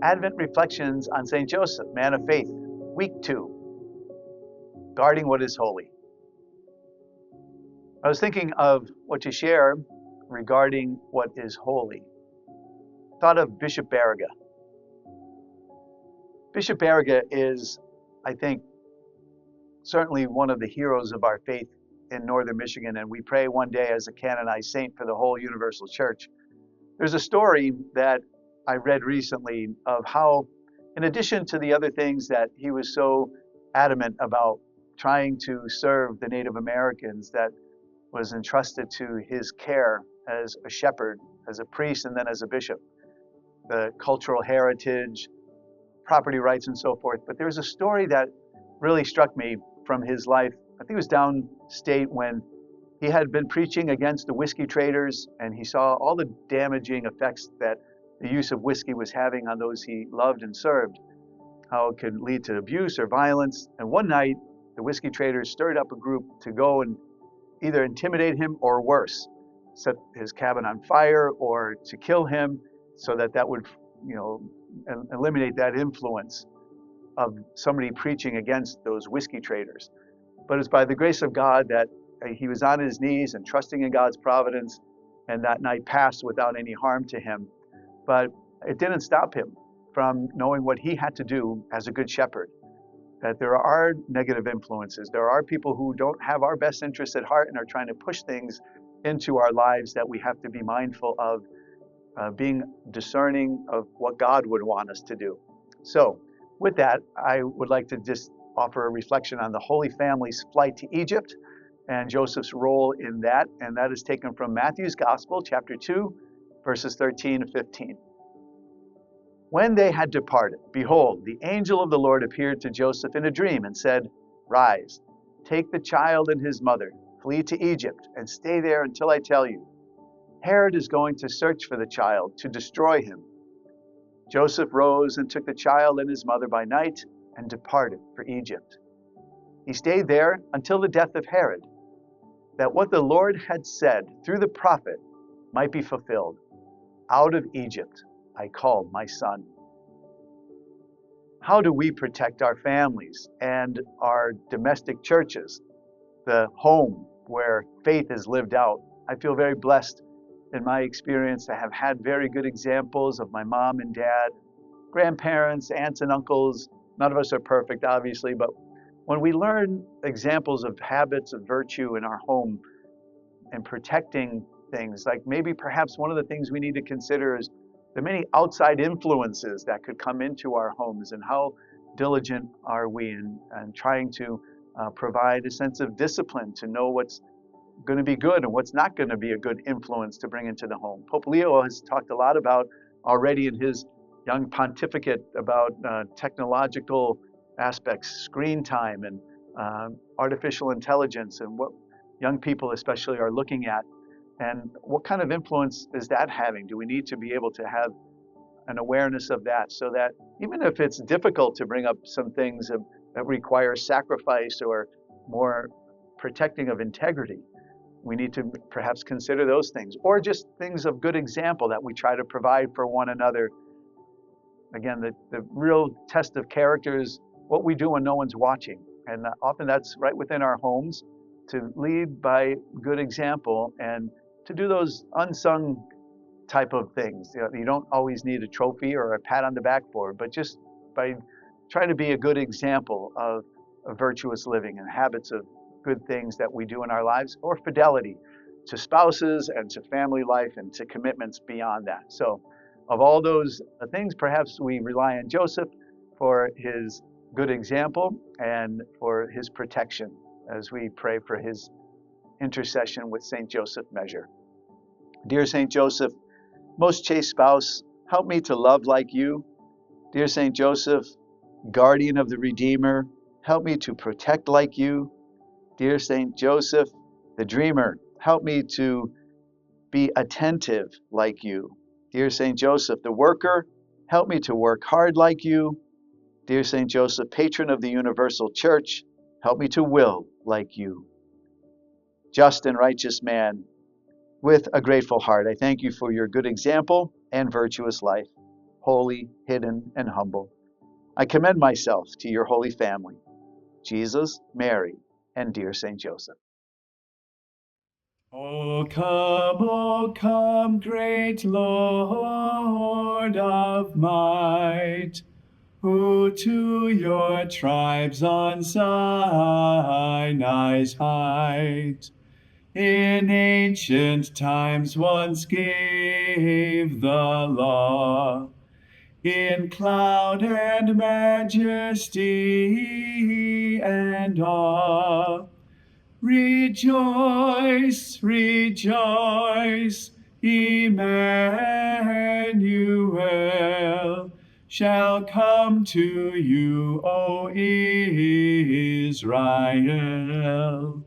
Advent Reflections on St. Joseph, Man of Faith, Week 2, Guarding What is Holy. I was thinking of what to share regarding what is holy. Thought of Bishop Barriga. Bishop Barriga is, I think, certainly one of the heroes of our faith in northern Michigan, and we pray one day as a canonized saint for the whole Universal Church. There's a story that I read recently of how, in addition to the other things that he was so adamant about trying to serve the Native Americans that was entrusted to his care as a shepherd, as a priest, and then as a bishop, the cultural heritage, property rights, and so forth. But there's a story that really struck me from his life. I think it was downstate when he had been preaching against the whiskey traders, and he saw all the damaging effects that the use of whiskey was having on those he loved and served, how it could lead to abuse or violence. And one night, the whiskey traders stirred up a group to go and either intimidate him or worse, set his cabin on fire or to kill him, so that would, eliminate that influence of somebody preaching against those whiskey traders. But it's by the grace of God that he was on his knees and trusting in God's providence, and that night passed without any harm to him. But it didn't stop him from knowing what he had to do as a good shepherd, that there are negative influences. There are people who don't have our best interests at heart and are trying to push things into our lives that we have to be mindful of, being discerning of what God would want us to do. So with that, I would like to just offer a reflection on the Holy Family's flight to Egypt and Joseph's role in that. And that is taken from Matthew's Gospel, chapter 2, verses 13 to 15. When they had departed, behold, the angel of the Lord appeared to Joseph in a dream and said, "Rise, take the child and his mother, flee to Egypt, and stay there until I tell you. Herod is going to search for the child to destroy him." Joseph rose and took the child and his mother by night and departed for Egypt. He stayed there until the death of Herod, that what the Lord had said through the prophet might be fulfilled. "Out of Egypt I called my son." How do we protect our families and our domestic churches, the home where faith is lived out? I feel very blessed in my experience to have had very good examples of my mom and dad, grandparents, aunts and uncles. None of us are perfect, obviously, but when we learn examples of habits of virtue in our home and protecting things, like maybe perhaps one of the things we need to consider is the many outside influences that could come into our homes, and how diligent are we in trying to provide a sense of discipline to know what's going to be good and what's not going to be a good influence to bring into the home. Pope Leo has talked a lot about already in his young pontificate about technological aspects, screen time, and artificial intelligence, and what young people especially are looking at. And what kind of influence is that having? Do we need to be able to have an awareness of that, so that even if it's difficult to bring up some things that require sacrifice or more protecting of integrity, we need to perhaps consider those things, or just things of good example that we try to provide for one another. Again, the real test of character is what we do when no one's watching. And often that's right within our homes, to lead by good example and to do those unsung type of things. You don't always need a trophy or a pat on the back for, but just by trying to be a good example of virtuous living and habits of good things that we do in our lives, or fidelity to spouses and to family life and to commitments beyond that. So of all those things, perhaps we rely on Joseph for his good example and for his protection as we pray for his intercession with St. Joseph Measure. Dear St. Joseph, most chaste spouse, help me to love like you. Dear St. Joseph, guardian of the Redeemer, help me to protect like you. Dear St. Joseph, the dreamer, help me to be attentive like you. Dear St. Joseph, the worker, help me to work hard like you. Dear St. Joseph, patron of the Universal Church, help me to will like you. Just and righteous man, with a grateful heart, I thank you for your good example and virtuous life. holy, hidden, and humble. I commend myself to your holy family, Jesus, Mary, and dear Saint Joseph. O come, great Lord of might, who to your tribes on Sinai's height in ancient times once gave the law, in cloud and majesty and awe. Rejoice, rejoice, Emmanuel shall come to you, O Israel.